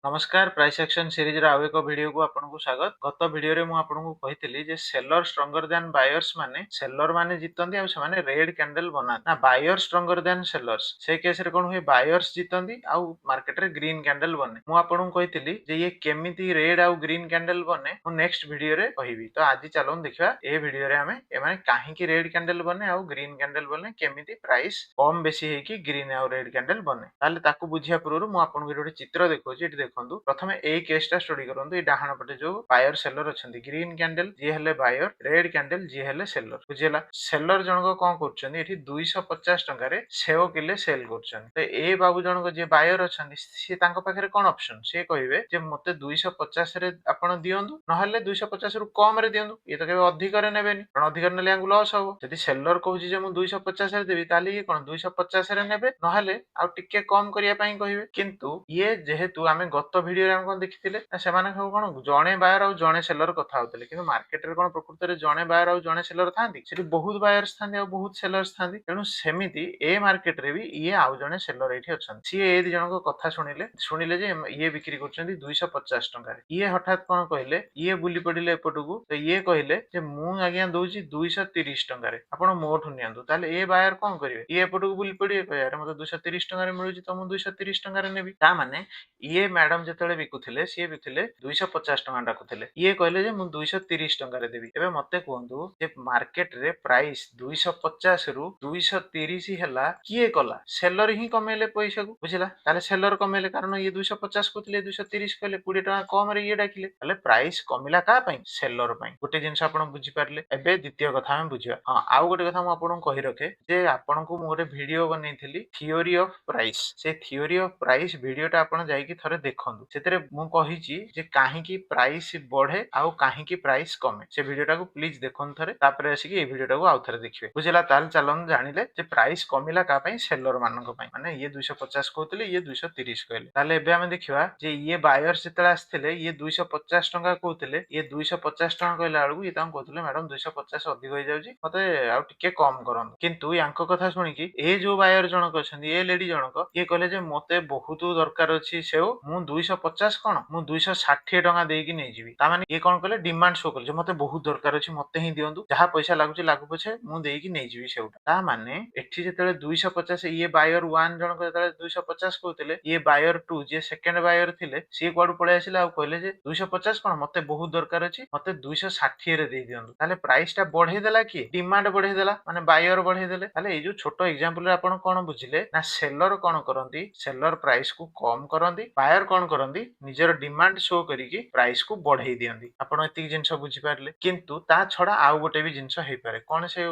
नमस्कार price action series आउ एक वीडियो को आपको स्वागत। गत वीडियो रे मु आपको कही जे सेलर स्ट्रंगर दैन बायर्स माने सेलर माने जीतंती आ से रेड कैंडल बनाते ना बायर स्ट्रंगर दैन सेलर्स से केस रे कोन हुए बायर्स जीतंती आ मार्केट रे ग्रीन कैंडल बने। मु आपको कही जे ये केमिति रेड आ ग्रीन कैंडल बने मु नेक्स्ट वीडियो रे कहिबी। तो आज चलो देखिबा ए वीडियो रे हमें ए माने काहे की रेड कैंडल बने आ ग्रीन कैंडल बने केमिति प्राइस कम बेसी हे की ग्रीन आ रेड कैंडल बने। ताले ताकू बुझिया पूर्व मु आपको गोटे चित्र देखौची एठी देखंतु। प्रथमे एई केसटा स्टडी करंतु। ए डाहाण पटे जो बायर सेलर अछंती ग्रीन कैंडल जे हेले बायर रेड कैंडल जे हेले सेलर बुझिला। सेलर जनक कोन करछन्ती एठी 250 टंका रे सेव किले सेल करछन्ती। तो ए बाबू जनक जे बायर अछंती से तांको पाखरे कोन ऑप्शन से कहिबे जे मते 250 रे आपण दियंतु नहले 250 रु कम रे दियंतु। ये तो केबे अधिक रे नेबेनी कारण अधिक रे नेले आंगु लॉस हबो। जदि सेलर कहूची जे मु 250 रे देबी ताली ये कोन 250 रे नेबे नहले आ टिके कम करिया पई कहिबे। किंतु ये जेहेतु आमे गत वीडियो रे हम कोन देखिथिले सेमाने कोन जणे बायर आ जणे सेलर कथा होतले किंतु मार्केट रे कोन प्रकृति रे जणे बायर आ जणे सेलर थांती सेठी बहुत बायर्स थांती आ बहुत सेलर्स थांती। तेनु सेमिति ए मार्केट रे भी ये आ जणे सेलर एठी अछन सी ए दी जनक कथा सुनिले जे ये बिक्री करछन्ती 250 टंका रे। ये हठात कोन कहिले ये बुली पडिले एपटकू तो ये कहिले जे मु आज्ञा दोउची 230 टंका रे आपण मोठु नियंतु। ताले ए बायर कोन करिवे ये एपटकू बुली पडिए कहे यार मते 230 टंका रे मिलुची तो मु 230 टंका रे नेबी। ता माने ये मैडम जेतले बिकुथिले सी बिथिले 250 टंका डाकुथिले ये कहले जे मु 230 टंका रे देबी। एबे मते कहंतु जे मार्केट रे प्राइस 250 रु 230 हैला किए कला सेलर ही कमेले पैसा को बुझिला। ताले सेलर कमेले कारण ये 250 कोथिले 230 कहले 20 टंका कम रे ये डाकिले ताले प्राइस कमिला का पई सेलर पई। गोटे जिंस आपण बुझी पारले। एबे द्वितीय कथा हम बुझिबा। हां आउ गोटे कथा मु आपण कहि रखे जे आपण को मु गोटे वीडियो बनेइथिली थ्योरी ऑफ प्राइस से थ्योरी ऑफ प्राइस वीडियोटा आपण जाईकी थरे देखंतु। सेतरे मु कहिची जे काहे की प्राइस बढ़े आउ काहे की प्राइस कमे से वीडियोटा को प्लीज देखंतु थरे तापरे आसी की ए वीडियोटा को आउ थरे देखिबे बुझिला। ताल चलन जानिले जे प्राइस कमिला का पई सेलर मानन को पई माने ये 250 कहतले ये 230 कहले। ताले एबे हम देखिबा जे ये बायर्स जेतले आस्थिले ये 250 टंका कहतले ये 250 टंका कहला बेलू ये तां कहतले मैडम 250 अधिक होई जाउची मते आउ टिके कम करन। किंतु यांको कथा सुनी की ए जो बायर जनक अछंदी ए लेडी जनक ये कहले जे मते बहुत दरकार अछि सेव मु 250 कोन मु 260 टंका देकी नै जिवि। ता माने ये कोन कहले डिमांड शो करले मते बहुत दरकार अछि मते ही दियंतु जहा पैसा लागुची लागु पछे मु देकी नै जिवि सेउटा। ता माने एठी जेतले 250 ये बायर 1 जनक जेतले 250 कहतले ये बायर 2 जे सेकंड बायर थिले सी कोड पळे आसिला आ कहले जे 250 कोन मते बहुत दरकार अछि मते 260 रे दे दियंतु। ताले प्राइस टा बढ़े देला की डिमांड बढ़े देला माने बायर बढ़े देले। ताले ए जो छोटो एग्जांपल रे आपण कोन बुझिले ना सेलर कोन करंती सेलर प्राइस को कम करंती बायर कोन करंती निजर डिमांड शो करिकी प्राइस को बढ़ाई दियंती। आपण एति जिंस बुझी पारले। किंतु ता छडा आउ गोटे भी जिंस हेइ पारे कोन से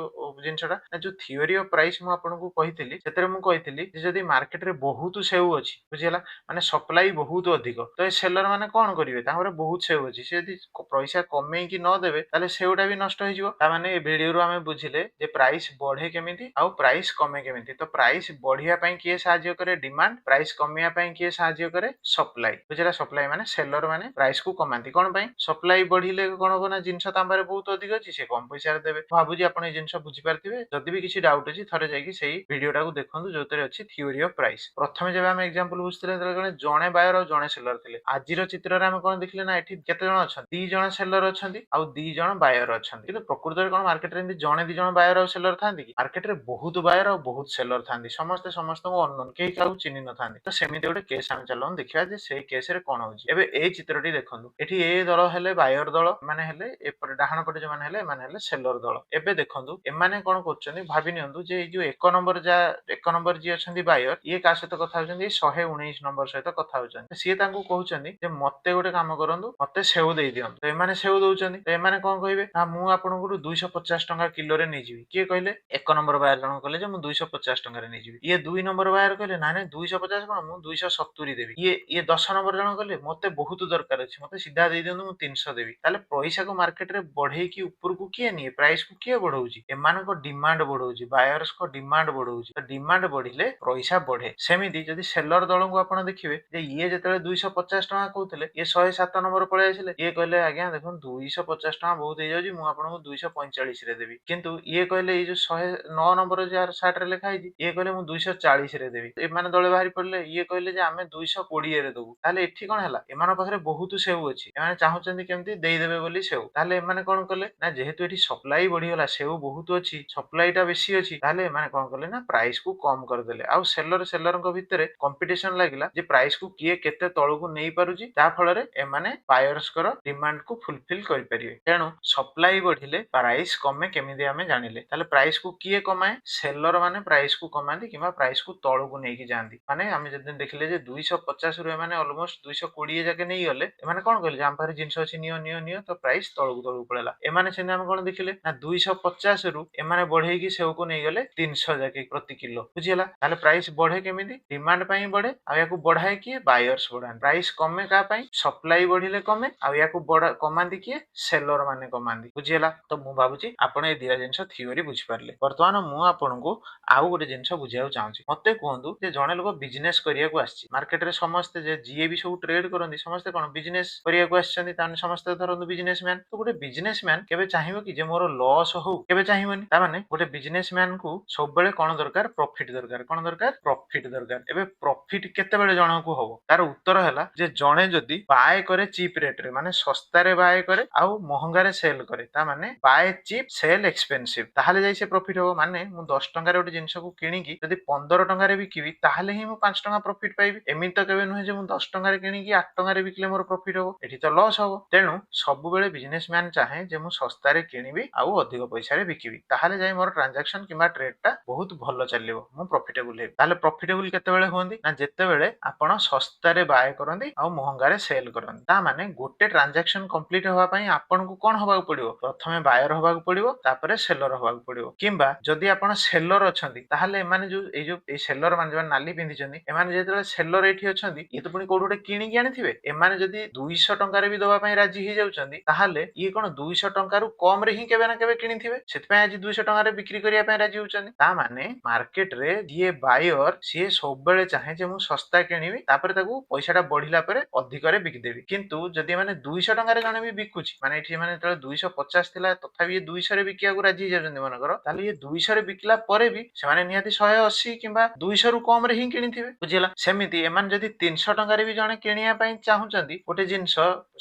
जिंसटा ना जो थ्योरी ऑफ प्राइस मु आपण को कहितली सेतरे मु कहितली जे जदी मार्केट रे बहुत सेउ अछि बुझिला माने सप्लाई बहुत अधिक तो ए सेलर माने कोन करिवे ताहरे बहुत सेउ अछि से यदि पैसा कमेई की न देबे ताले सेउटा भी नष्ट होई जिवो। ता माने ए वीडियो रो हमें बुझिले जे प्राइस बढ़े केमिति आउ प्राइस कमे केमिति। तो प्राइस बढ़िया पई किए सहाय्य करे डिमांड प्राइस कमिया पई किए सहाय्य करे सप्लाई बुझिला। सप्लाई माने सेलर माने प्राइस को कमांती कोन पई सप्लाई बढ़िले कोन होबो ना जिंस तांबारे बहुत अधिक अछि से कम पैसा रे देबे। भाबुजी आपण ए जिंस बुझी पारथिबे जदी भी किछि डाउट अछि थरे जाई कि सेही वीडियोटा को देखंतु जोतरे अछि थ्योरी ऑफ प्राइस। प्रथमे जेबे हम एग्जांपल बुझथिले जने जणे बायर और जणे सेलर थिले आजिरो चित्र रे हम कोन देखिले ना एठी केते जण अछंती 2 जण सेलर अछंती आ 2 जण बायर अछंती। किंतु प्रकृति रे कोन मार्केट रे जणे 2 जण बायर और सेलर थांती कि मार्केट रे बहुत बायर और बहुत सेलर थांती समस्त समस्त को अननोन केही काउ चिन्हि न थांती। तो सेमिति गोटे केस हम चलन देखिया जे सेही केस रे कोन होउची। एबे ए चित्रटी देखंतु एठी ए दल हेले बायर दल माने हेले एपर डाहाण पटे जे माने हेले सेलर दल। एबे देखंतु एमाने कोन करचंदी भाबी नियंतु जे जो 1 नंबर जी अछंदी बायर ये का सहित कथा होचंदी 119 नंबर सहित कथा होचंदी। सीए तांको कहउचंदी जे मते गोटे काम करंतु मते सेव देई दियंतु। तो एमाने सेव दउचंदी तो एमाने कोन कहिबे ना मु आपनकु 250 टंका किलो रे नै जिवि। किए कहले 1 नंबर बायर जण कहले जे मु 250 टंका रे नै जिवि। ये 2 नंबर बायर कहले ना नै 250 कोन मु 270 देबी। ये 10 नंबर जण कहले मते बहुत दरकार अछि मते सीधा देई दियंतु मु 300 देबी। ताले पैसा को मार्केट रे बढ़े की ऊपर को किए निए प्राइस को किए बढ़ौची एमान को डिमांड बढ़ौची बायर्स को डिमांड बढ़ौची। तो डिमांड बढ़िले पैसा बढ़े। सेमिति जदी सेलर दल को आपण देखिबे जे ये जेतले 250 टंका कहउतले ये 107 नंबर पळे आसिले ये कहले आज्ञा देखन 250 टंका बहुत हे जाउची मु आपनको 245 रे देबी। किंतु ये कहले ये जो 109 नंबर जार सार्ट रे लिखा हिची ये कहले मु 240 रे देबी। ए माने दळे बाहरी पड़ले ये कहले जे आमे 220 रे ଦବୁ ତାହେଲେ ଏଠି କଣ ହେଲା ଏମାନଙ୍କ ପାଖରେ ବହୁତ ସେଉ ଅଛି ଏମାନେ ଚାହୁଁଛନ୍ତି କେମିତି ଦେଇଦେବେ ବୋଲି ସେଉ ତାହେଲେ ଏମାନେ କଣ କଲେ ନା ଯେହେତୁ ଏଠି ସପ୍ଲାଇ ବଢିଗଲା ସେଉ ବହୁତ ଅଛି ସପ୍ଲାଇ ଟା ବେଶୀ ଅଛି ତାହେଲେ ଏମାନେ କଣ କଲେ ନା ପ୍ରାଇସ କୁ କମ କରିଦେଲେ ଆଉ ସେଲରଙ୍କ ଭିତରେ କମ୍ପିଟିସନ ଲାଗିଲା ଯେ ପ୍ରାଇସ କୁ କିଏ କେତେ ତଳକୁ ନେଇ ପାରୁଛି ଯାହା ଫଳରେ ଏମାନେ ବାୟର୍ସଙ୍କର ଡିମାଣ୍ଡ କୁ ଫୁଲଫିଲ କରିପାରିବେ ତେଣୁ ସପ୍ଲାଇ ବଢିଲେ ପ୍ରାଇସ କମେ କେମିତି ଆମେ ଜାଣିଲେ ତାହେଲେ ପ୍ରାଇସ କୁ କିଏ କମାଏ ସେଲର ମାନେ ପ୍ରାଇସ କୁ କମାନ୍ତି କିମ୍ବା ପ୍ରାଇସ କୁ ତଳକୁ ନେଇକି ଯାଆନ୍ତି ମାନେ ଆମେ ଯଦି ଦେଖିଲେ ଯେ 250 ରୁ ଏମାନେ ଅଲମୋଷ୍ଟ 220 ଯାକେ ନେଇଗଲେ ଏମାନେ କଣ କହିଲେ ଯେ ଆମ ପାଖରେ ଜିନିଷ ଅଛି ନିଅ ନିଅ ନିଅ ତ ପ୍ରାଇସ ତଳକୁ ପଳେଇଲା ଏମାନେ ସେମିତି ଆମେ କଣ ଦେଖିଲେ ନା 250 ରୁ ଏମାନେ ବଢେଇକି ସେଉକୁ ନେଇଗଲେ 300 ଯାକେ ପ୍ରତି କିଲୋ ବୁଝିହେଲା ତାହେଲେ ପ୍ରାଇସ ବଢେ କେମିତି ଡିମାଣ୍ଡ ପାଇଁ ବଢେ ଆଉ ୟାକୁ ବଢାଏ କିଏ ବାୟର୍ସ ବଢାନ୍ତି ପ୍ରାଇସ କମେ କାହା ପାଇଁ ସପ୍ଲାଇ ବଢିଲେ କମେ ଆଉ ୟାକୁ କମାନ୍ତି କିଏ ସେଲର ମାନେ କମାନ୍ତି ବୁଝିହେଲା ତ ମୁଁ ଭାବୁଛି ଆପଣ ଏ ଦିଟା ଜିନିଷ ଥିଓରି ବୁଝିପାରିଲେ ବର୍ତ୍ତମାନ ମୁଁ ଆପଣଙ୍କୁ ଆଉ ଗୋଟେ ଜିନିଷ ବୁଝିବାକୁ ଚାହୁଁଛି ମତେ କୁହନ୍ତୁ ଯେ ଜଣେ ଲୋକ ବିଜନେସ କରିବାକୁ ଆସିଛି ମାର୍କେଟରେ ସମସ୍ତେ ଯେ ଯିଏ ବି ସବୁ ଟ୍ରେଡ କରନ୍ତି ସମସ୍ତେ କଣ ବିଜନେସ କରିବାକୁ ଆସିଛନ୍ତି ତାମାନେ ସମସ୍ତେ ଧରନ୍ତୁ ବିଜନେସ ମ୍ୟାନ ତ ଗୋଟେ ବିଜନେସ ମ୍ୟାନ କେବେ ଚାହିଁବ କି ଯେ ମୋର ଲସ୍ ହଉ କେବେ ଚାହିଁବନି ତାମାନେ ଗୋଟେ ବିଜନେସ ମ୍ୟାନ କୁ ସବୁବେଳେ କଣ ଦରକାର ପ୍ରଫିଟ ଦରକାର କଣ ଦରକାର ପ୍ରଫିଟ ଦରକାର ଏବେ ପ୍ରଫିଟ କେତେବେଳେ ଜଣକୁ ହବ ତାର ଉତ୍ତର ହେଲା ଯେ ଜଣେ ଯଦି ବାଏ କରେ ଚିପ ରେଟ ରେ ମାନେ ଶସ୍ତାରେ ବାଏ କରେ ଆଉ ମହଙ୍ଗାରେ ସେଲ କରେ ତା ମାନେ ବାଏ ଚିପ ସେଲ ଏକ୍ସପେନ୍ସିଭ ତାହେଲେ ଯାଇ ସେ ପ୍ରଫିଟ ହବ ମାନେ ମୁଁ 10 ଟଙ୍କାରେ ଗୋଟେ ଜିନିଷକୁ କିଣିକି ଯଦି 15 ଟଙ୍କାରେ ବିକିବି ତାହେଲେ ହିଁ ମୁଁ 5 ଟଙ୍କା ପ୍ରଫିଟ ପାଇବି ଏମିତି ତ କେବେ ନୁହେଁ ଯେ ମୁଁ 10 ଟଙ୍କାରେ କିଣିକି 8 ଟଙ୍କାରେ ବିକିଲେ ମୋର ପ୍ରଫିଟ ହବ ଏଠି ତ ଲସ୍ ହବ ତେଣୁ ସବୁବେଳେ ବିଜନେସ ମ୍ୟାନ ଚାହେଁ ଯେ ମୁଁ ଶସ୍ତାରେ କିଣିବି ଆଉ ଅଧିକ ପଇସାରେ ବିକିବି ତାହେଲେ ଯାଇ ମୋର ଟ୍ରାଞ୍ଜାକ୍ସନ କିମ୍ବା ଟ୍ରେଡ ଟା ବହୁତ ଭଲ ଚାଲିବ ମୁଁ ପ୍ରଫିଟେବୁଲ ହେବି ତାହେଲେ ପ୍ରଫିଟେବୁଲ କେତେବେଳେ ହୁଅନ୍ତି ନା ଯେତେବେଳେ ଆପଣ ଶସ୍ତାରେ ବାୟ କରନ୍ତି ଆଉ ମହଙ୍ଗାରେ ସେଲ କରନ୍ତି ତା ମାନେ ଗୋଟେ ଟ୍ରାଞ୍ଜାକ୍ସନ କମ୍ପ୍ଲିଟ ହବା ପାଇଁ ଆପଣଙ୍କୁ କଣ ହବାକୁ ପଡିବ ପ୍ରଥମେ ବାୟର ହବାକୁ ପଡିବ ତାପରେ ସେଲର ହବାକୁ ପଡିବ କିମ୍ବା ଯଦି ଆପଣ ସେଲର ଅଛନ୍ତି ତାହେଲେ ଏମାନେ ଏଇ ସେଲର ମାନେ ଯୋଉ ନାଲି ପିନ୍ଧିଛନ୍ତି ଏମାନେ ଯେତେବେଳେ ସେଲର ଏଇଠି ଅଛନ୍ତି ଇଏ ତ ପୁଣି କୋଉଠୁ ଗୋଟେ କିଣିକି ଆଣିଥିବେ ଏମାନେ ଯଦି 200 ଟଙ୍କାରେ ବି ଦବା ପାଇଁ ରାଜି ହେଇଯାଉଛନ୍ତି ତାହେଲେ ଇଏ କଣ 200 ଟଙ୍କାରୁ କମ ରେ ହିଁ କେବେ ନା କେବେ କିଣିଥିବେ ସେଥିପାଇଁ ଆଜି 200 ଟଙ୍କାରେ ବିକ୍ରି କରିବା ପାଇଁ ରାଜି ହଉଛନ୍ତି ତା ମାନେ ମାର୍କେଟ ରେ ଯିଏ ବାୟର ସିଏ ସବୁବେଳେ ଚାହେଁ ଯେ ମୁଁ ଶସ୍ତା କିଣିବି ତାପରେ ତାକୁ ପଇସା ଟା ବଢିଲା ପରେ ଅଧିକରେ ବିକିଦେବି କିନ୍ତୁ ଯଦି ମାନେ 200 ଟଙ୍କାରେ ଜଣେ ବି ବିକୁଛି ମାନେ ଏଠି ମାନେ ଯେତେବେଳେ 250 ଥିଲା ତଥାପି ଇଏ 200 ରେ ବିକିବାକୁ ରାଜି ହେଇଯାଉଛନ୍ତି ମନେକର ତାହେଲେ ଇଏ 200 ରେ ବିକିଲା ପରେ ବି ସେମାନେ ନିହାତି 180 କିମ୍ବା 200 ରୁ କମ ରେ ହିଁ କିଣିଥିବେ ବୁଝିଲା ସେମିତି ଏମାନେ ଯଦି 300 ଟଙ୍କାରେ ବି ଜଣେ କିଣିବା ପାଇଁ ଚାହୁଁଛନ୍ତି ଗୋଟେ ଜିନିଷ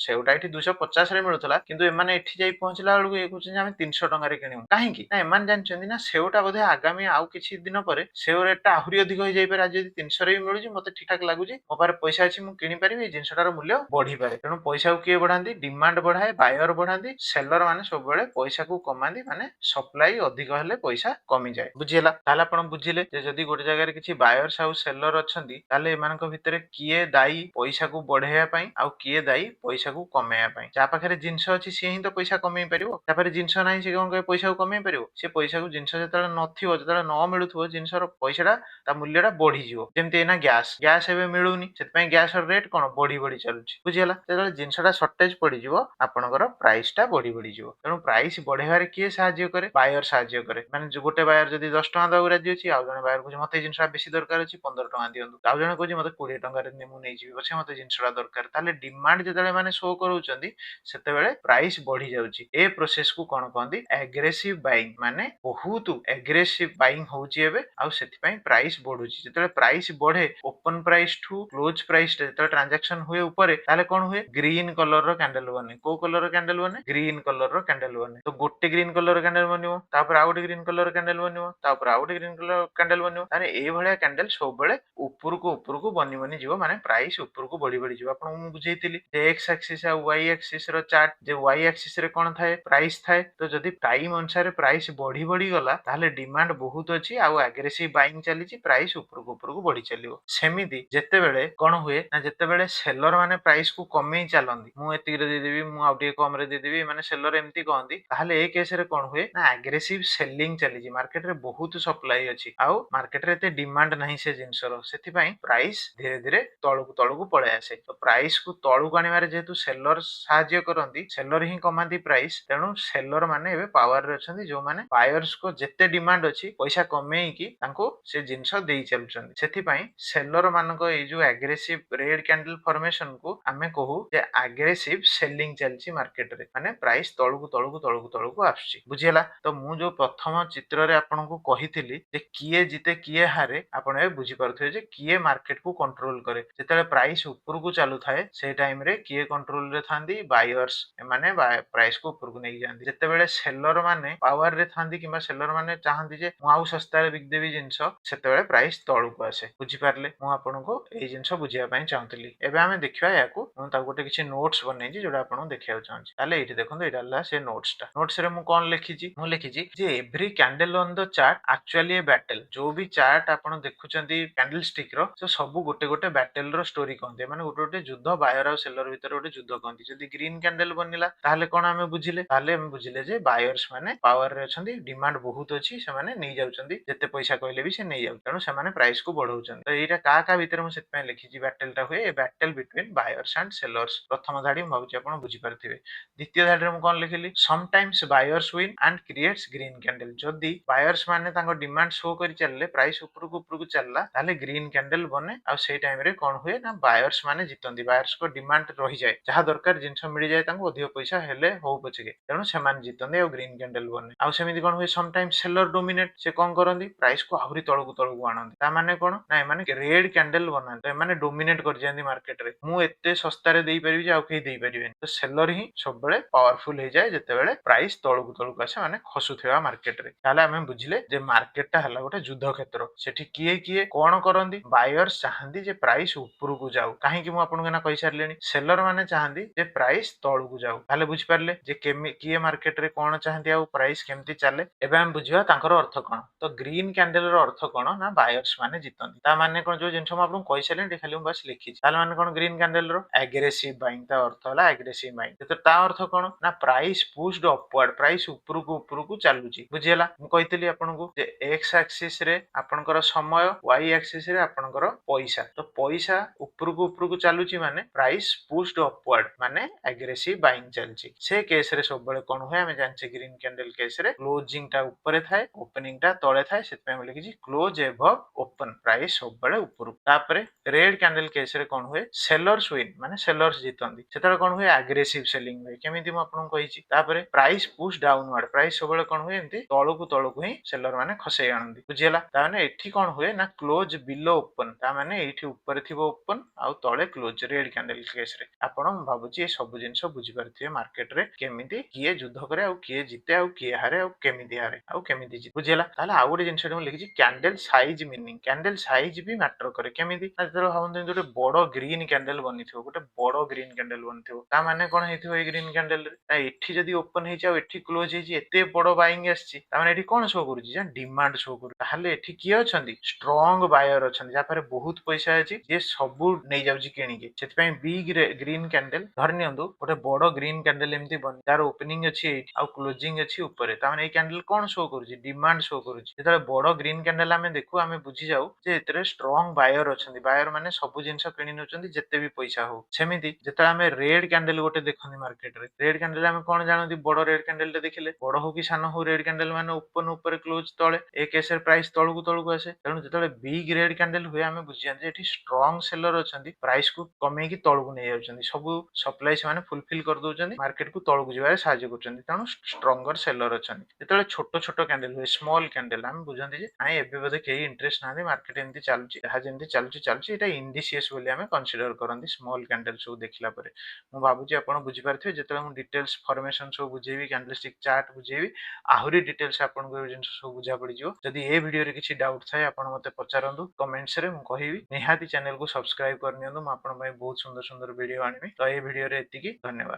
ସେଉଟା ଏଠି 250 ରେ ମିଳୁଥିଲା କିନ୍ତୁ ଏମାନେ ଏଠି ଯାଇ ପହଞ୍ଚିଲା ବେଳକୁ ଇଏ କହୁଛନ୍ତି ଆମେ 300 ଟଙ୍କାରେ କିଣିବୁ କାହିଁକି ନା ଏମାନେ ଜାଣିଛନ୍ତି ନା ସେଉଟା ବୋଧେ ଆଗାମୀ ଆଉ କିଛି ଦିନ ପରେ ସେଉ ରେଟ୍ ଟା ଆହୁରି ଅଧିକ ହେଇଯାଇପାରେ ଆଜି ଯଦି 300 ରେ ବି ମିଳୁଛି ମତେ ଠିକ ଠାକ ଲାଗୁଛି ମୋ ପାଖରେ ପଇସା ଅଛି ମୁଁ କିଣିପାରିବି ଏଇ ଜିନିଷଟାର ମୂଲ୍ୟ ବଢିପାରେ ତେଣୁ ପଇସାକୁ କିଏ ବଢାନ୍ତି ଡିମାଣ୍ଡ ବଢାଏ ବାୟର ବଢାନ୍ତି ସେଲର ମାନେ ସବୁବେଳେ ପଇସାକୁ କମାନ୍ତି ମାନେ ସପ୍ଲାଇ ଅଧିକ ହେଲେ ପଇସା କମିଯାଏ ବୁଝିହେଲା ତାହେଲେ ଆପଣ ବୁଝିଲେ ଯେ ଯଦି ଗୋଟେ ଜାଗାରେ କିଛି ବାୟର୍ସ ଆଉ ସେଲର ଅଛନ୍ତି ତାହେଲେ ଏମାନଙ୍କ ଭିତରେ କିଏ ଦାୟୀ ପଇସାକୁ ବଢେଇବା ପାଇଁ ଆଉ କିଏ ଦାୟୀ ପଇସାକୁ କମେଇବା ପାଇଁ ଯାହା ପାଖରେ ଜିନିଷ ଅଛି ସିଏ ହିଁ ତ ପଇସା କମେଇ ପାରିବ ତାପରେ ଜିନିଷ ନାହିଁ ସେ କଣ କହିବ ପଇସାକୁ କମେଇ ପାରିବ ସେ ପଇସାକୁ ଜିନିଷ ଯେତେବେଳେ ନଥିବ ଯେତେବେଳେ ନ ମିଳୁଥିବ ଜିନିଷର ପଇସାଟା ତା ମୂଲ୍ୟ ଟା ବଢିଯିବ ଯେମିତି ଏଇନା ଗ୍ୟାସ ଏବେ ମିଳୁନି ସେଥିପାଇଁ ଗ୍ୟାସ ର ରେଟ୍ କଣ ବଢି ବଢି ଚାଲୁଛି ବୁଝିହେଲା ଯେତେବେଳେ ଜିନିଷଟା ସର୍ଟେଜ ପଡିଯିବ ଆପଣଙ୍କର ପ୍ରାଇସ ଟା ବଢି ବଢିଯିବ ତେଣୁ ପ୍ରାଇସ ବଢେଇବାରେ କିଏ ସାହାଯ୍ୟ କରେ ବାୟର ସାହାଯ୍ୟ କରେ ମାନେ ଗୋଟେ ବାୟର ଯଦି 10 ଟଙ୍କା ଦବାକୁ ରାଜି ଅଛି ଆଉ ଜଣେ ବାୟର କହୁଛି ମତେ ଏଇ ଜିନିଷଟା ବେଶୀ ଦରକାର ଅଛି 15 ଟଙ୍କା ଦିଅନ୍ତୁ ଆଉ ଜଣେ କହୁଛି ମତେ 20 ଟଙ୍କାରେ ମୁଁ ନେଇଯିବି ପଛେ ମତେ ଜିନିଷଟା ଦରକାର ତାହେଲେ ଡିମାଣ୍ଡ ଯେତେବେଳେ ମାନେ ଶୋ କରୁଛନ୍ତି ସେତେବେଳେ ପ୍ରାଇସ ବଢି ଯାଉଛି ଏ ପ୍ରୋସେସ କୁ କଣ କହନ୍ତି ଆଗ୍ରେସିଭ ବାଇଂ ମାନେ ବହୁତ ଆଗ୍ରେସିଭ ବାଇଂ ହଉଛି ଏବେ ଆଉ ସେଥିପାଇଁ ପ୍ରାଇସ ବଢୁଛି ଯେତେବେଳେ ପ୍ରାଇସ ବଢେ ଓପନ ପ୍ରାଇସ ଠୁ କ୍ଲୋଜ ପ୍ରାଇସ ଯେତେବେଳେ ଟ୍ରାଞ୍ଜାକ୍ସନ ହୁଏ ଉପରେ ତାହେଲେ କଣ ହୁଏ ଗ୍ରୀନ କଲର ର କ୍ୟାଣ୍ଡେଲ ବନେ କୋଉ କଲର ର କ୍ୟାଣ୍ଡେଲ ବନେ ଗ୍ରୀନ କଲର ର କ୍ୟାଣ୍ଡେଲ ବନେ ତ ଗୋଟେ ଗ୍ରୀନ କଲର ର କ୍ୟାଣ୍ଡେଲ ବନିବ ତାପରେ ଆଉ ଗୋଟେ ଗ୍ରୀନ କଲର ର କ୍ୟାଣ୍ଡେଲ ବନିବ ତାପରେ ଆଉ ଗୋଟେ ଗ୍ରୀନ କଲର କ୍ୟାଣ୍ଡେଲ ବନିବ ତାହେଲେ ଏଇଭଳିଆ କ୍ୟାଣ୍ଡେଲ ସବୁବେଳେ ଉପରକୁ ବନି ଯିବ ମାନେ ପ୍ରାଇସ ଉପରକୁ ବଢି ବଢି ଯିବ ଆପଣଙ୍କୁ ମୁଁ ବୁଝେଇଥିଲି ଯେ ଏକ୍ସ ଆକ୍ସିସ ଆଉ ୱାଇ ଆକ୍ସିସ ର ଚାର୍ଟ ଯେ ୱାଇ ଆକ୍ସିସ ରେ କଣ ଥାଏ ପ୍ରାଇସ ଥାଏ ତ ଯଦି ଟାଇମ ଅନୁସାରେ ପ୍ରାଇସ ବଢି ବଢି ଗଲା ତାହେଲେ ଡିମାଣ୍ଡ ବହୁତ ଅଛି ଆଉ ଆଗ୍ରେସିଭ ବାଇଂ ଚାଲିଛି ପ୍ରାଇସ ଉପରକୁ ବଢି ଚାଲିବ ସେମିତି ଯେତେବେଳେ କଣ ହୁଏ ନା ଯେତେବେଳେ ସେଲର ମାନେ ପ୍ରାଇସ କୁ କମେଇ ଚାଲନ୍ତି ମୁଁ ଏତିକିରେ ଦେଇଦେବି ମୁଁ ଆଉ ଟିକେ କମ ରେ ଦେଇଦେବି ମାନେ ସେଲର ଏମିତି କହନ୍ତି ତାହେଲେ ଏ କେସ ରେ କଣ ହୁଏ ନା ଆଗ୍ରେସିଭ ସେଲିଂ ଚାଲିଛି ମାର୍କେଟ ରେ ବହୁତ ସପ୍ଲାଇ ଅଛି ଆଉ ମାର୍କେଟ ରେ ଏତେ ଡିମାଣ୍ଡ ନାହିଁ ସେ ଜିନିଷର ସେଥିପାଇଁ ପ୍ରାଇସ ଧୀରେ ଧୀରେ ତଳକୁ ପଳେଇ ଆସେ ତ ପ୍ରାଇସ କୁ ତଳକୁ ଆଣିବାରେ ଯେହେତୁ ସେଲର ସାହାଯ୍ୟ କରନ୍ତି ସେଲର ହିଁ କମାନ୍ତି ପ୍ରାଇସ ତେଣୁ ସେଲର ମାନେ ଏବେ ପାୱାର ରେ ଅଛନ୍ତି ଯୋଉମାନେ ବାୟର୍ସ କୁ ଯେତେ ଡିମାଣ୍ଡ ଅଛି ପଇସା କମେଇକି ତାଙ୍କୁ ସେ ଜିନିଷ ଦେଇ ଚାଲୁଛନ୍ତି ସେଥିପାଇଁ ସେଲର ମାନଙ୍କ ଏଇ ଯୋଉ ଆଗ୍ରେସିଭ ରେଡ କ୍ୟାଣ୍ଡେଲ ଫର୍ମେସନ କୁ ଆମେ କହୁ ଯେ ଆଗ୍ରେସିଭ ସେଲିଂ ଚାଲିଛି ମାର୍କେଟ ରେ ମାନେ ପ୍ରାଇସ ତଳକୁ ଆସୁଛି ବୁଝିହେଲା ତ ମୁଁ ଯୋଉ ପ୍ରଥମ ଚିତ୍ରରେ ଆପଣଙ୍କୁ କହିଥିଲି ଯେ କିଏ ଜିତେ କିଏ ହାରେ ଆପଣ ଏବେ ବୁଝିପାରୁଥିବେ ଯେ କିଏ ମାର୍କେଟ କୁ କଣ୍ଟ୍ରୋଲ କରେ ଯେ ଯେତେବେଳେ ପ୍ରାଇସ୍ ଉପରକୁ ଚାଲୁଥାଏ ସେଇ ଟାଇମରେ କିଏ କଣ୍ଟ୍ରୋଲରେ ଥାନ୍ତି? ବାୟର୍ସ। ଏମାନେ ପ୍ରାଇସକୁ ଉପରକୁ ନେଇକି ଯାଆନ୍ତି। ଯେତେବେଳେ ସେଲର ମାନେ ପାୱାରରେ ଥାନ୍ତି କିମ୍ବା ସେଲର ମାନେ ଚାହାନ୍ତି ଯେ ମୁଁ ଆଉ ଶସ୍ତାରେ ବିକିଦେବି ଜିନିଷ, ସେତେବେଳେ ପ୍ରାଇସ୍ ତଳକୁ ଆସେ। ବୁଝିପାରିଲେ? ମୁଁ ଆପଣଙ୍କୁ ଏଇ ଜିନିଷ ବୁଝିବା ପାଇଁ ଚାହୁଁଥିଲି। ଏବେ ଆମେ ଦେଖିବା ୟାକୁ। ମୁଁ ତାକୁ ଗୋଟେ କିଛି ନୋଟ୍ସ ବନେଇଛି ଯୋଉଟା ଆପଣଙ୍କୁ ଦେଖିବାକୁ ଚାହୁଁଛି। ତାହେଲେ ଏଇଠି ଦେଖନ୍ତୁ, ଏଇଟା ହେଲା ସେ ନୋଟ୍ସଟା। ନୋଟ୍ସରେ ମୁଁ କଣ ଲେଖିଛି? ମୁଁ ଲେଖିଛି ଯେ every candle on the chart actually a battle. ଯୋଉ ବି ଚାର୍ଟ ଆପଣ ଦେଖୁଛନ୍ତି କ୍ୟାଣ୍ଡେଲ ଷ୍ଟିକର, ସେ ସବୁ ଗୋଟେ ଗୋଟେ ବ୍ୟାଟେଲର ଷ୍ଟୋରି କହନ୍ତି। ମାନେ ଗୋଟେ ଗୋଟେ ଯୁଦ୍ଧ, ବାୟର ଆଉ ସେଲର ଭିତରେ ଗୋଟେ ଯୁଦ୍ଧ କହନ୍ତି। ଯଦି ଗ୍ରୀନ କ୍ୟାଣ୍ଡେଲ ବନିଲା ତାହେଲେ କଣ ଆମେ ବୁଝିଲେ? ତାହେଲେ ଆମେ ବୁଝିଲେ ଯେ ବାୟର୍ସ ମାନେ ପାୱାରରେ ଅଛନ୍ତି, ଡିମାଣ୍ଡ ବହୁତ ଅଛି, ସେମାନେ ନେଇଯାଉଛନ୍ତି, ଯେତେ ପଇସା କହିଲେ ବି ସେ ନେଇଯାଉଛନ୍ତି, ତେଣୁ ସେମାନେ ପ୍ରାଇସକୁ ବଢଉଛନ୍ତି। ତ ଏଇଟା କାହା ଭିତରେ ମୁଁ ସେଥିପାଇଁ ଲେଖିଛି ବ୍ୟାଟେଲଟା ହୁଏ, ଏ battle between buyers and sellers. ପ୍ରଥମ ଧାଡି ମୁଁ ଭାବୁଛି ଆପଣ ବୁଝିପାରିଥିବେ। ଦ୍ୱିତୀୟ ଧାଡିରେ ମୁଁ କଣ ଲେଖିଲି? Sometimes buyers win and creates green candle. ଯଦି ବାୟର୍ସ ମାନେ ତାଙ୍କ ଡିମାଣ୍ଡ ଶୋ କରି ଚାଲିଲେ, ପ୍ରାଇସ ଉପରକୁ ଉପରକୁ ଚାଲିଲା, ତାହେଲେ ଗ୍ରୀନ କ୍ୟାଣ୍ଡେଲ ବନେ। ଆଉ ସେଇ ଟାଇମରେ କଣ ହୁଏ ନା ବାୟର୍ସ ମାନେ ଜିତନ୍ତି। ବାୟର୍ସଙ୍କ ଡିମାଣ୍ଡ ରହିଯାଏ, ଯାହା ଦରକାର ଜିନିଷ ମିଳିଯାଏ ତାଙ୍କୁ, ଅଧିକ ପଇସା ହେଲେ ହଉ ପଛକେ, ତେଣୁ ସେମାନେ ଜିତନ୍ତି ଆଉ ଗ୍ରୀନ କ୍ୟାଣ୍ଡେଲ ବନେ। ଆଉ ସେମିତି କଣ ହୁଏ? ସମଟାଇମ୍ସ ସେଲର ଡୋମିନେଟ। ସେ କଣ କରନ୍ତି? ପ୍ରାଇସକୁ ଆହୁରି ତଳକୁ ତଳକୁ ଆଣନ୍ତି। ତା ମାନେ କଣ ନା ଏମାନେ ରେଡ କ୍ୟାଣ୍ଡେଲ ବନାନ୍ତି। ଏମାନେ ଡୋମିନେଟ କରିଯାଆନ୍ତି ମାର୍କେଟରେ। ମୁଁ ଏତେ ଶସ୍ତାରେ ଦେଇପାରିବି ଯେ ଆଉ କେହି ଦେଇପାରିବେନି। ତ ସେଲର ହିଁ ସବୁବେଳେ ପାୱାରଫୁଲ ହେଇଯାଏ ଯେତେବେଳେ ପ୍ରାଇସ ତଳକୁ ତଳକୁ ଆସେ, ମାନେ ଖସୁଥିବା ମାର୍କେଟରେ। ତାହେଲେ ଆମେ ବୁଝିଲେ ଯେ ମାର୍କେଟଟା ହେଲା ଗୋଟେ ଯୁଦ୍ଧ କ୍ଷେତ୍ର। ସେଠି କିଏ କିଏ କଣ କରନ୍ତି? ବାୟର୍ସ ଚାହାନ୍ତି ଯେ ପ୍ରାଇସ ଉପରକୁ ଯାଉ। କାହିଁକି? ମୁଁ ଆପଣଙ୍କୁ ଏନା କହିସାରିଲିଣି। ସେଲର ମାନେ ଚାହାନ୍ତି ଯେ ପ୍ରାଇସ ତଳକୁ ଯାଉ। ତାହେଲେ ବୁଝିପାରିଲେ ଯେ କିଏ ମାର୍କେଟରେ କଣ ଚାହାନ୍ତି ଆଉ ପ୍ରାଇସ କେମିତି ଚାଲେ। ଏବେ ଆମେ ବୁଝିବା ତାଙ୍କର ଅର୍ଥ କଣ। ତ ଗ୍ରୀନ କ୍ୟାଣ୍ଡେଲର ଅର୍ଥ କଣ ନା ବାୟର୍ସ ମାନେ ଜିତନ୍ତି। ତା ମାନେ କଣ? ଯୋଉ ଜିନିଷ ମୁଁ ଆପଣଙ୍କୁ କହିସାରିଲିଣି, ଖାଲି ମୁଁ ବାସ୍ ଲେଖିଛି। ତାହେଲେ ମାନେ କଣ? ଗ୍ରୀନ କ୍ୟାଣ୍ଡେଲର ଆଗ୍ରେସିଭ ବାଇଙ୍ଗ, ତା ଅର୍ଥ ହେଲା ଆଗ୍ରେସିଭ ବାଇଙ୍ଗ। ତା ଅର୍ଥ କଣ ନା ପ୍ରାଇସ ପୁଶ୍ଡ ଅପୱାର୍ଡ, ପ୍ରାଇସ ଉପରକୁ ଉପରକୁ ଚାଲୁଛି। ବୁଝିହେଲା? ମୁଁ କହିଥିଲି ଆପଣଙ୍କୁ ଯେ ଏକ୍ସ ଆକ୍ସିସ ରେ ଆପଣଙ୍କର ସମୟ, ୱାଇ ଆକ୍ସିସ ରେ ଆପଣଙ୍କର ପଇସା। ତ ପଇସା ଉପରକୁ ଉପରକୁ ଚାଲୁଛି ମାନେ ପ୍ରାଇସ ପୁଶ୍ଡ ଅପୱାର୍ଡ, ମାନେ ଆଗ୍ରେସିଭ ବାଇଙ୍ଗ ଚାଲିଛି। ସେ କେସରେ ସବୁବେଳେ କଣ ହୁଏ ଆମେ ଜାଣିଛେ? ଗ୍ରୀନ କ୍ୟାଣ୍ଡେଲ କେସରେ କ୍ଲୋଜିଂ ଟା ଉପରେ ଥାଏ, ଓପନିଂ ଟା ତଳେ ଥାଏ। ସେଥିପାଇଁ ମୁଁ ଲେଖିଛି କ୍ଲୋଜ ଏଭବ ଓପନ, ପ୍ରାଇସ ସବୁବେଳେ ଉପରକୁ। ତାପରେ ରେଡ କ୍ୟାଣ୍ଡେଲ କେସରେ କଣ ହୁଏ? ସେଲର୍ସ ୱିନ୍, ମାନେ ସେଲର୍ସ ଜିତନ୍ତି। ସେତେବେଳେ କଣ ହୁଏ? ଆଗ୍ରେସିଭ ସେଲିଂ ହୁଏ। କେମିତି? ମୁଁ ଆପଣଙ୍କୁ କହିଛି। ତାପରେ ପ୍ରାଇସ ପୁଶ ଡାଉନୱାର୍ଡ, ପ୍ରାଇସ ସବୁବେଳେ କଣ ହୁଏ? ଏମିତି ତଳକୁ ତଳକୁ ହିଁ ସେଲର ମାନେ ଖସେଇ ଆଣନ୍ତି। ବୁଝିହେଲା? ତାମାନେ ଏଠି କଣ ହୁଏ ନା କ୍ଲୋଜ ବିଲୋ ଓପନ, ତା ମାନେ ଏଇଠି ଉପରେ ଥିବ ଓପନ ଆଉ ତଳେ କ୍ଲୋଜ, ରେଡ କ୍ୟାଣ୍ଡେଲ କେସରେ। ଆପଣ ମୁଁ ଭାବୁଛି ଏ ସବୁ ଜିନିଷ ବୁଝିପାରୁଥିବେ ମାର୍କେଟରେ କେମିତି କିଏ ଯୁଦ୍ଧ କରେ, ଆଉ କିଏ ଜିତେ, ଆଉ କିଏ ହାରେ, ଆଉ କେମିତି ହାରେ, ଆଉ କେମିତି ଜିତେ। ବୁଝିହେଲା? ତାହେଲେ ଆଉ ଗୋଟେ ଜିନିଷ ମୁଁ ଲେଖିଛି candle size meaning. Candle size ବି ମ୍ୟାଟର କରେ। କେମିତି? ଯେତେବେଳେ ଭାବନ୍ତୁ ଗୋଟେ ବଡ ଗ୍ରୀନ କ୍ୟାଣ୍ଡେଲ ବନିଥିବ, ଗୋଟେ ବଡ ଗ୍ରୀନ କ୍ୟାଣ୍ଡେଲ ବନିଥିବ, ତା ମାନେ କଣ ହେଇଥିବ? ଏଇ ଗ୍ରୀନ କ୍ୟାଣ୍ଡେଲରେ ଏଠି ଯଦି ଓପନ ହେଇଛି ଆଉ ଏଠି କ୍ଲୋଜ ହେଇଛି, ଏତେ ବଡ ବାଇଙ୍ଗ ଆସିଛି, ତାମାନେ ଏଠି କଣ ଶୋ କରୁଛି? ଡିମାଣ୍ଡ ଶୋ କରୁଛି। ତାହେଲେ ଏଠି କିଏ ଅଛନ୍ତି? ଷ୍ଟ୍ରଙ୍ଗ ବାୟର ଅଛନ୍ତି, ଯାହା ପାଖରେ ବହୁତ ପଇସା ଅଛି, ଯିଏ ସବୁ ନେଇଯାଉଛି କିଣିକି। ସେଥିପାଇଁ ବିଗ ଗ୍ରୀନ କ୍ୟାଣ୍ଡେଲ, ଧରି ନିଅନ୍ତୁ ଗୋଟେ ବଡ ଗ୍ରୀନ କ୍ୟାଣ୍ଡେଲ ଏମିତି ବନି, ତାର ଓପନିଂ ଅଛି ଏଇଠି ଆଉ କ୍ଲୋଜିଂ ଅଛି ଉପରେ, ତାମାନେ ଏଇ କ୍ୟାଣ୍ଡେଲ କଣ ଶୋ କରୁଛି? ଡିମାଣ୍ଡ ଶୋ କରୁଛି। ଯେତେବେଳେ ବଡ ଗ୍ରୀନ କ୍ୟାଣ୍ଡେଲ ଆମେ ଦେଖୁ, ଆମେ ବୁଝିଯାଉ ଯେ ଏଥିରେ ଷ୍ଟ୍ରଙ୍ଗ ବାୟର ଅଛନ୍ତି। ବାୟର ମାନେ ସବୁ ଜିନିଷ କିଣି ନେଉଛନ୍ତି, ଯେତେ ବି ପଇସା ହଉ। ସେମିତି ଯେତେବେଳେ ଆମେ ରେଡ କ୍ୟାଣ୍ଡେଲ ଗୋଟେ ଦେଖନ୍ତି ମାର୍କେଟରେ, ରେଡ କ୍ୟାଣ୍ଡେଲ ଆମେ କଣ ଜାଣନ୍ତି? ବଡ ରେଡ କ୍ୟାଣ୍ଡେଲ ଟେ ଦେଖିଲେ, ବଡ ହଉ କି ସାନ ହଉ, ରେଡ କ୍ୟାଣ୍ଡେଲ ମାନେ ଓପନ ଉପରେ କ୍ଲୋଜ ତଳେ, ଏ କେସରେ ପ୍ରାଇସ ତଳକୁ ତଳକୁ ଆସେ। ତେଣୁ ଯେତେବେଳେ ବିଗ ରେଡ କ୍ୟାଣ୍ଡେଲ ହୁଏ, ଆମେ ବୁଝିଯାନ୍ତି ଯେ ଏଠି ଷ୍ଟ୍ରଙ୍ଗ ସେଲର ଅଛନ୍ତି, ପ୍ରାଇସ କୁ କମେଇକି ତଳକୁ ନେଇ ଯାଉଛନ୍ତି। ସବୁ ସପ୍ଲାଇ ସେମାନେ ଫୁଲଫିଲ କରିଦଉଛନ୍ତି, ମାର୍କେଟ କୁ ତଳକୁ ଯିବାରେ ସାହାଯ୍ୟ କରୁଛନ୍ତି। ତେଣୁ ଷ୍ଟ୍ରଙ୍ଗର ସେଲର ଅଛନ୍ତି। ଯେତେବେଳେ ଛୋଟ ଛୋଟ କ୍ୟାଣ୍ଡେଲ ହୁଏ, ସ୍ମଲ କ୍ୟାଣ୍ଡେଲ, ଆମେ ବୁଝନ୍ତି ଯେ ନାଇଁ ଏବେ ବୋଧେ କେହି ଇଣ୍ଟରେଷ୍ଟ ନାହାନ୍ତି, ମାର୍କେଟ ଏମିତି ଚାଲୁଛି, ଯାହା ଯେମିତି ଚାଲୁଛି ଚାଲୁଛି, ଏଇଟା ଇଣ୍ଡିସିଏସ ବୋଲି ଆମେ କନସିଡର କରନ୍ତି ସ୍ମଲ କ୍ୟାଣ୍ଡେଲ ସବୁ ଦେଖିଲା ପରେ। ମୁଁ ଭାବୁଛି ଆପଣ ବୁଝିପାରିଥିବେ। ଯେତେବେଳେ ମୁଁ ଡିଟେଲ୍ସ ଫର୍ମେସନ ସବୁ ବୁଝେଇବି, କ୍ୟାଣ୍ଡେଲଷ୍ଟିକ ଚାର୍ଟ ବୁଝେଇବି, ଆହୁରି ଡିଟେଲ୍ସ ଆପଣଙ୍କୁ ଏ ଜିନିଷ ସବୁ ବୁଝା ପଡିଯିବ। ଯଦି ଏ ଭିଡିଓରେ କିଛି ଡାଉଟ ଥାଏ ଆପଣ ମତେ ପଚାରନ୍ତୁ କମେଣ୍ଟସରେ, ମୁଁ କହିବି। ନିହାତି ଚ୍ୟାନେଲକୁ ସବସ୍କ୍ରାଇବ କରିନିଅନ୍ତୁ, ମୁଁ ଆପଣଙ୍କ ପାଇଁ ବହୁତ ସୁନ୍ଦର ସୁନ୍ଦର ଭିଡିଓ ଆଣିବି। ତ এই ଭିଡିଓରେ ଏତିକି। ଧନ୍ୟବାଦ।